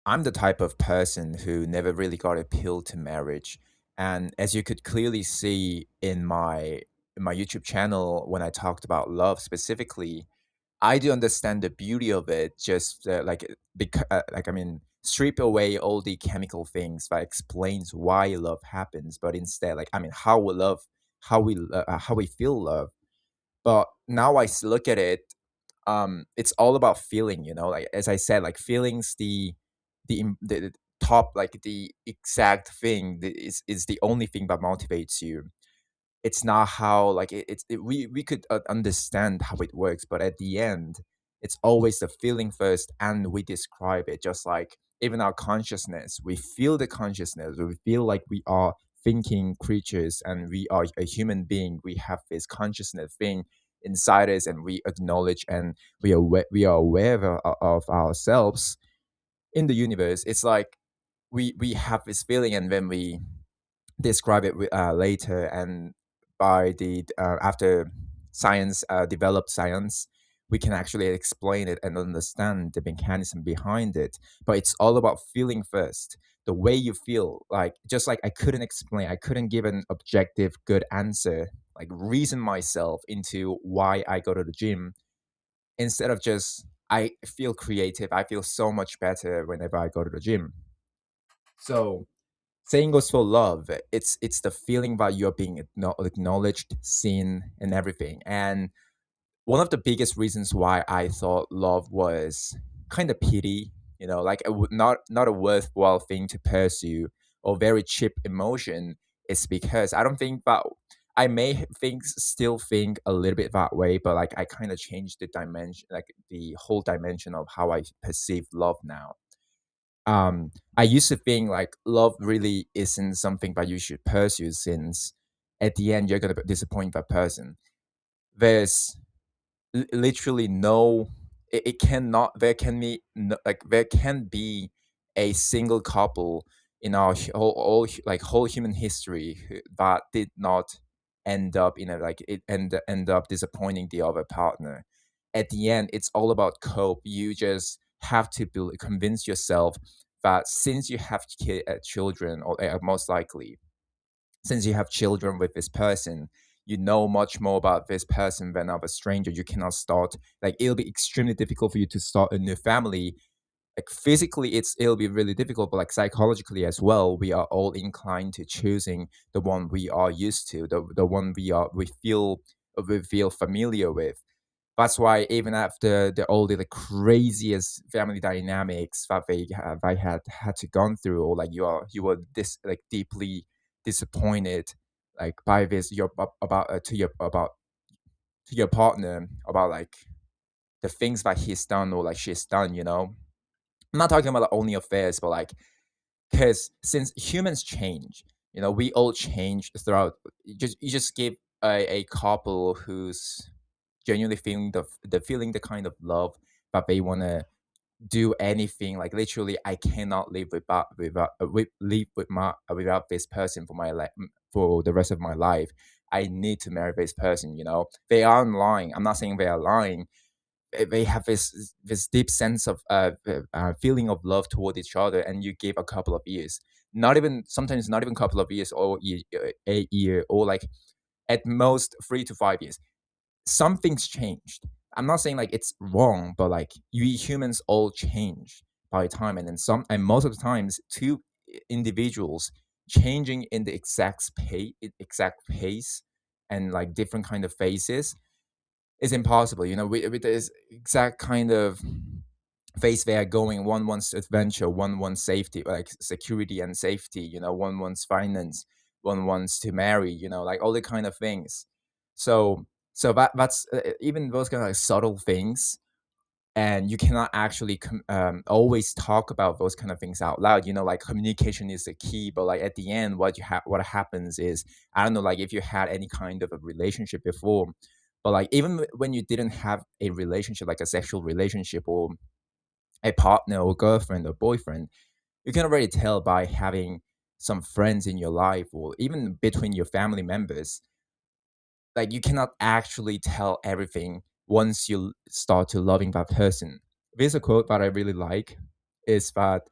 I'm the type of person who never really got appealed to marriage. And as you could clearly see in my YouTube channel when I talked about love specifically, I do understand the beauty of it. Just like I mean, strip away all the chemical things that explains why love happens, but instead, like I mean, how we feel love. But now look at it, it's all about feeling, like as I said, like feelings, the top, like the exact thing is the only thing that motivates you. It's not how, like we could understand how it works, but at the end it's always the feeling first, and we describe it just like even our consciousness. We feel the consciousness, we feel like we are thinking creatures and we are a human being. We have this consciousness thing inside us, and we acknowledge, and we are aware of ourselves in the universe. It's like we have this feeling, and then we describe it later. And by the after science developed science, we can actually explain it and understand the mechanism behind it. But it's all about feeling first. The way you feel, like just like I couldn't give an objective good answer, like reason myself into why I go to the gym. Instead of just, I feel creative, I feel so much better whenever I go to the gym. So same goes for love. It's the feeling that you're being acknowledged, seen, and everything. And one of the biggest reasons why I thought love was kind of pity, like not a worthwhile thing to pursue, or very cheap emotion, is because I don't think that I may think still think a little bit that way, but like I kind of changed the dimension, like the whole dimension of how I perceive love now. I used to think like love really isn't something that you should pursue, since at the end you're gonna disappoint that person. There's literally no, it cannot, there can be no, like there can be a single couple in our like whole human history that did not end up in a, like it end up disappointing the other partner. At the end it's all about cope. You just have to convince yourself that since you have children, or most likely since you have children with this person, you know much more about this person than of a stranger. You cannot start, like it'll be extremely difficult for you to start a new family. Like physically it'll be really difficult, but like psychologically as well, we are all inclined to choosing the one we are used to, the one we feel familiar with. That's why even after all the craziest family dynamics that I had to gone through, or like you were this like deeply disappointed, like by this your about to your partner, about like the things that he's done or like she's done. I'm not talking about like, only affairs, but like, because since humans change, we all change throughout. You just give a couple who's genuinely feeling the feeling the kind of love that they want to do anything. Like literally, I cannot live live without this person for my life, for the rest of my life. I need to marry this person. They aren't lying. I'm not saying they are lying. They have this deep sense of feeling of love toward each other, and you give a couple of years, not even, sometimes not even a couple of years, or a year, or like at most 3 to 5 years, something's changed. I'm not saying like it's wrong, but like we humans all change by time, and then and most of the times two individuals changing in the exact pace, and like different kind of phases, is impossible. With this exact kind of phase they are going, one wants adventure, one wants safety, like security and safety. One wants finance, one wants to marry. Like all the kind of things. So that's even those kind of like subtle things, and you cannot actually always talk about those kind of things out loud. Like communication is the key, but like at the end, what happens is, I don't know, like if you had any kind of a relationship before, but like even when you didn't have a relationship, like a sexual relationship, or a partner or girlfriend or boyfriend, you can already tell by having some friends in your life, or even between your family members. Like you cannot actually tell everything once you start to loving that person. There's a quote that I really like, is that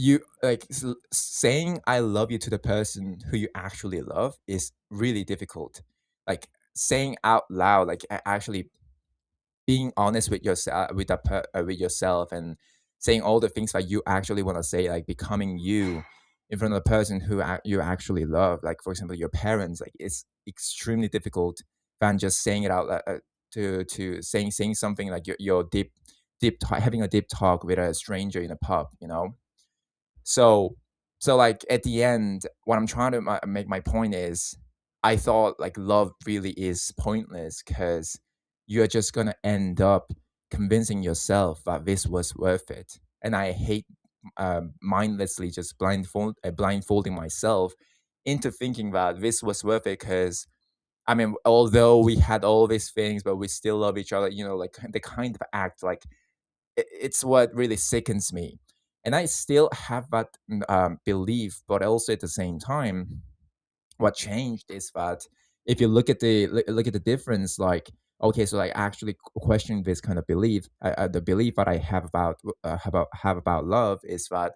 you like saying I love you to the person who you actually love is really difficult. Like saying out loud, like actually being honest with yourself, with yourself, and saying all the things that you actually want to say, like becoming you in front of the person who you actually love, like for example your parents, like it's extremely difficult than just saying it out, to saying something like your having a deep talk with a stranger in a pub, you know. So like at the end, what I'm trying to make my point is, I thought like love really is pointless because you're just gonna end up convincing yourself that this was worth it. And I hate mindlessly just blindfolding myself into thinking that this was worth it because I mean, although we had all these things, but we still love each other. You know, like the kind of act, like it's what really sickens me. And I still have that belief, but also at the same time, what changed is that if you look at the difference, like okay, so like actually question this kind of belief, the belief that I have about love is that,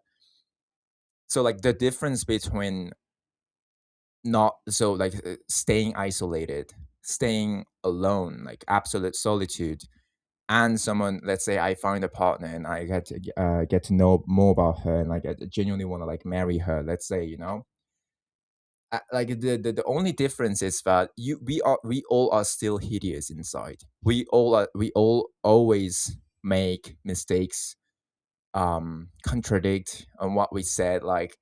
so like the difference between not so like staying isolated, staying alone, like absolute solitude, and someone, let's say I find a partner and I get to know more about her and like I genuinely want to like marry her, let's say, you know, like the only difference is that we all are still hideous inside. We all always make mistakes, contradict on what we said. Like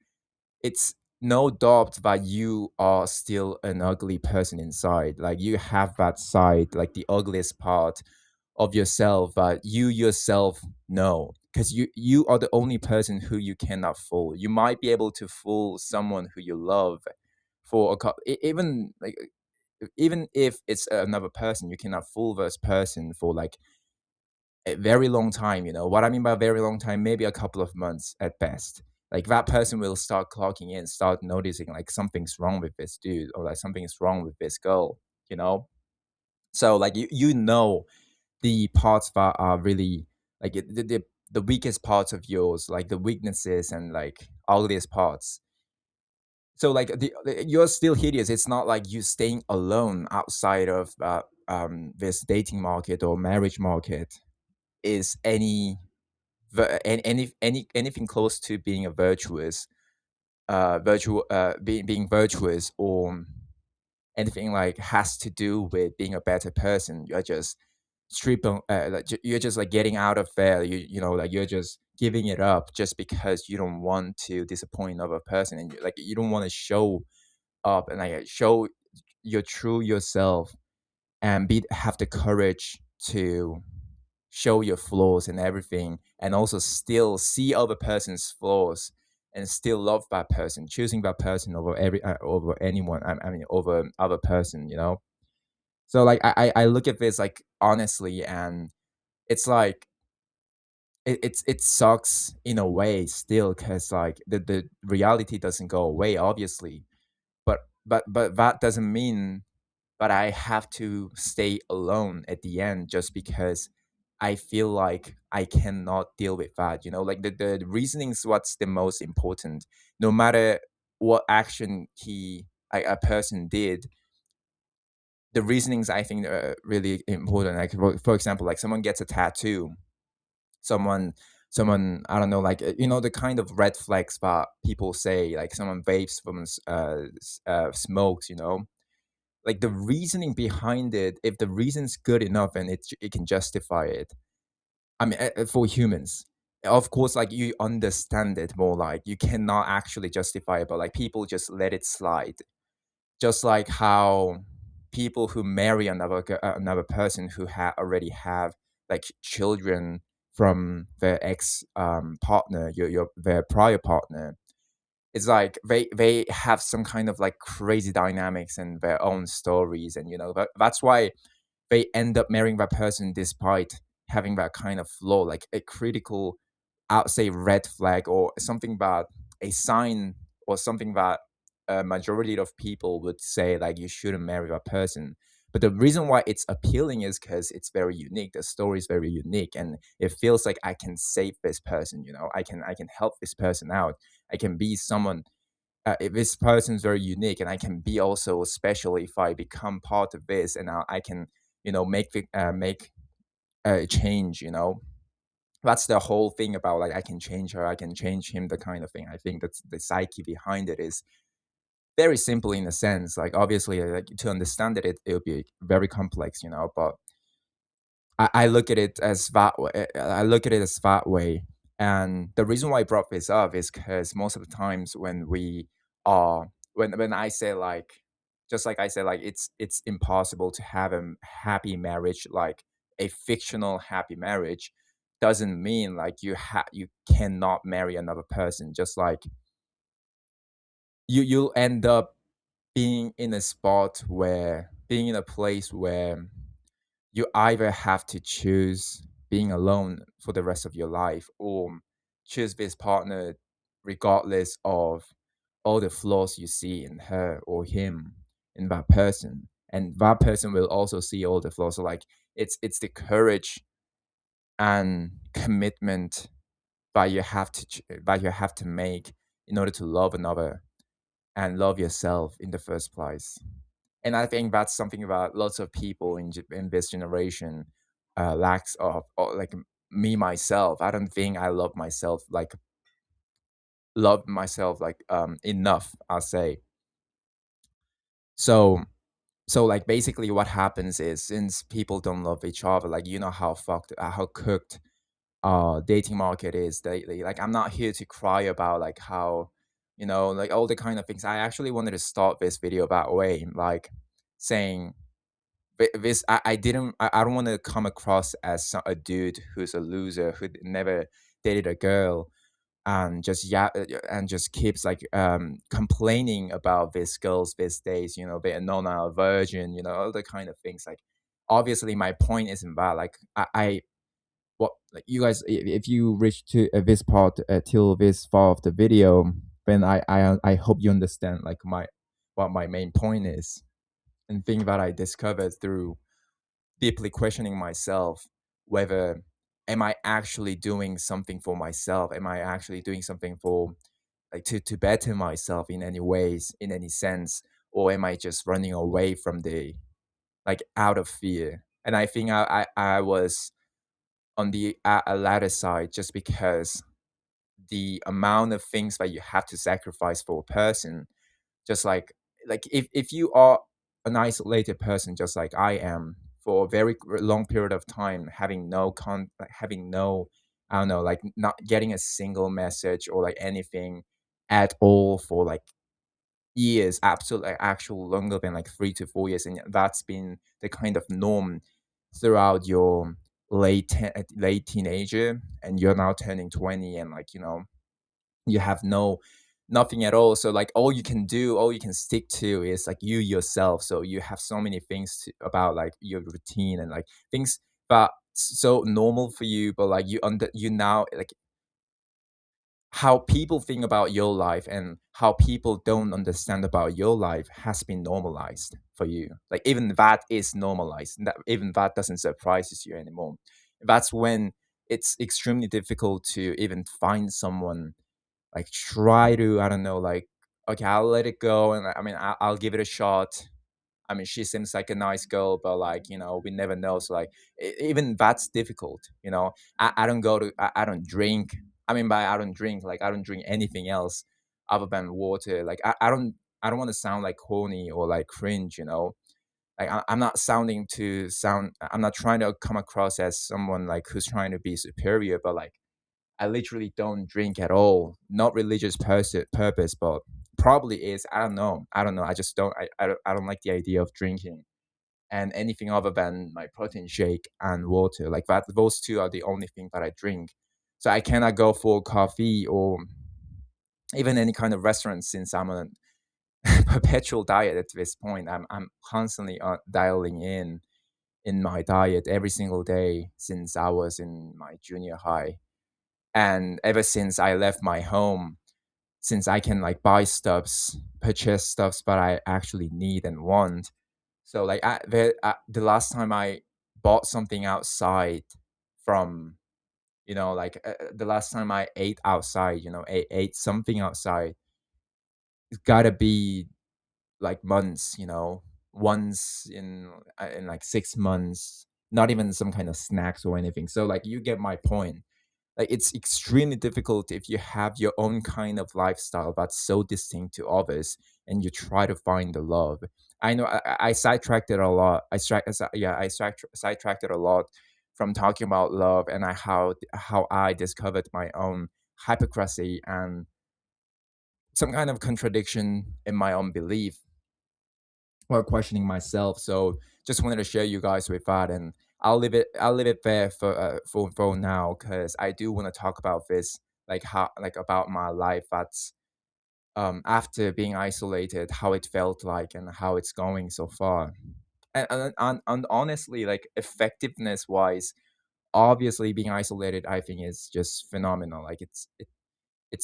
it's no doubt that you are still an ugly person inside. Like you have that side, like the ugliest part of yourself that you yourself know, because you are the only person who you cannot fool. You might be able to fool someone who you love for even like even if it's another person, you cannot fool this person for like a very long time. You know what I mean by a very long time? Maybe a couple of months at best. Like that person will start clocking in, start noticing like something's wrong with this dude or like something is wrong with this girl, you know. So like you know the parts that are really like the weakest parts of yours, like the weaknesses and like ugliest parts. So like you're still hideous. It's not like you staying alone outside of this dating market or marriage market is anything close to being a being virtuous, or anything like has to do with being a better person. You're just like you're just like getting out of there. You know, like you're just giving it up just because you don't want to disappoint another person, and like you don't want to show up and like show your true yourself, and be have the courage to show your flaws and everything, and also still see other person's flaws and still love that person, choosing that person over over anyone. I mean, over other person, you know. So like I look at this like honestly, and it's like it sucks in a way still, because like the reality doesn't go away, obviously, but that doesn't mean but I have to stay alone at the end just because I feel like I cannot deal with that. You know, like the reasoning is what's the most important. No matter what action a person did, the reasonings I think are really important. Like for example, like someone gets a tattoo, someone I don't know, like you know the kind of red flags that people say, like someone vapes, someone smokes, you know, like the reasoning behind it, if the reason's good enough and it can justify it, I mean, for humans, of course, like you understand it more, like you cannot actually justify it, but like people just let it slide, just like how people who marry another person who already have like children from their ex partner, your their prior partner, it's like they have some kind of like crazy dynamics and their own stories, and you know that's why they end up marrying that person despite having that kind of flaw, like a critical, I'd say red flag, or something that a sign, or something that a majority of people would say like you shouldn't marry that person. But the reason why it's appealing is because it's very unique. The story is very unique, and it feels like I can save this person. I can help this person out. I can be someone. If this person is very unique, and I can be also special if I become part of this, and I can make a change. That's the whole thing about like I can change her, I can change him, the kind of thing. I think that's the psyche behind it is very simple in a sense. Like obviously, like to understand it, it'll be very complex, but I look at it as that way. I look at it as that way. And the reason why I brought this up is because most of the times when we are when I say like just like I said, like it's impossible to have a happy marriage, like a fictional happy marriage doesn't mean like you cannot marry another person. Just like you'll end up being in a place where you either have to choose being alone for the rest of your life or choose this partner regardless of all the flaws you see in her or him, in that person, and that person will also see all the flaws. So like it's the courage and commitment that you have to make in order to love another and love yourself in the first place. And I think that's something that lots of people in this generation lacks of. Or like me myself, I don't think I love myself like enough. I'll say so. So like basically, what happens is since people don't love each other, like how fucked, how cooked dating market is lately. Like I'm not here to cry about like how like all the kind of things. I actually wanted to start this video that way, like saying this I don't want to come across as a dude who's a loser who never dated a girl and just and just keeps like complaining about these girls these days, they're not a virgin, all the kind of things. Like obviously my point isn't that like I what like you guys, if you reach to this part till this far of the video, then I hope you understand like what my main point is, and thing that I discovered through deeply questioning myself whether am I actually doing something for myself? Am I actually doing something for like to better myself in any ways, in any sense, or am I just running away from the like out of fear? And I think I was on the latter side just because the amount of things that you have to sacrifice for a person, just like if you are an isolated person just like I am for a very long period of time, having having no, I don't know, like not getting a single message or like anything at all for like years, absolutely actual longer than like 3 to 4 years, and that's been the kind of norm throughout your late teenager, and you're now turning 20, and like you have nothing at all. So like all you can stick to is like you yourself. So you have so many things about like your routine and like things that so normal for you, but like you now like how people think about your life and how people don't understand about your life has been normalized for you. Like even that is normalized. That even that doesn't surprises you anymore. That's when it's extremely difficult to even find someone like try to, I don't know, like okay, I'll let it go, and I mean I'll give it a shot. I mean she seems like a nice girl, but like we never know. So like even that's difficult. I don't go to I don't drink. I mean by I don't drink, like I don't drink anything else other than water. Like I don't want to sound like corny or like cringe. Like I'm not I'm not trying to come across as someone like who's trying to be superior, but like I literally don't drink at all. Not religious purpose, but probably is. I don't know. I don't know. I just don't. I don't like the idea of drinking and anything other than my protein shake and water. Like that. Those two are the only thing that I drink. So I cannot go for coffee or even any kind of restaurant since I'm on a perpetual diet at this point. I'm constantly dialing in my diet every single day since I was in my junior high. And ever since I left my home, since I can like buy stuffs, purchase stuffs that I actually need and want, So like the last time I bought something outside from, like the last time I ate outside, ate something outside, it's gotta be like months, once in like 6 months, not even some kind of snacks or anything. So like you get my point. Like it's extremely difficult if you have your own kind of lifestyle that's so distinct to others, and you try to find the love. I know I sidetracked it a lot. I sidetracked it a lot from talking about love, and how I discovered my own hypocrisy and some kind of contradiction in my own belief while questioning myself. So just wanted to share you guys with that, and I'll leave it there for now, because I do want to talk about this, like how like about my life that's after being isolated, how it felt like and how it's going so far. And honestly, like effectiveness wise, obviously being isolated, I think is just phenomenal. Like it's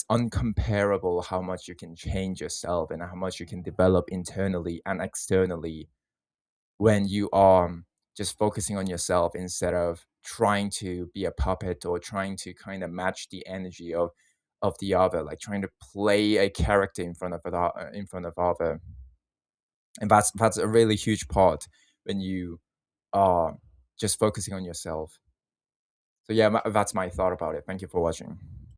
uncomparable how much you can change yourself and how much you can develop internally and externally when you are just focusing on yourself instead of trying to be a puppet or trying to kind of match the energy of the other, like trying to play a character in front of other. And that's a really huge part when you are just focusing on yourself. So yeah, that's my thought about it. Thank you for watching.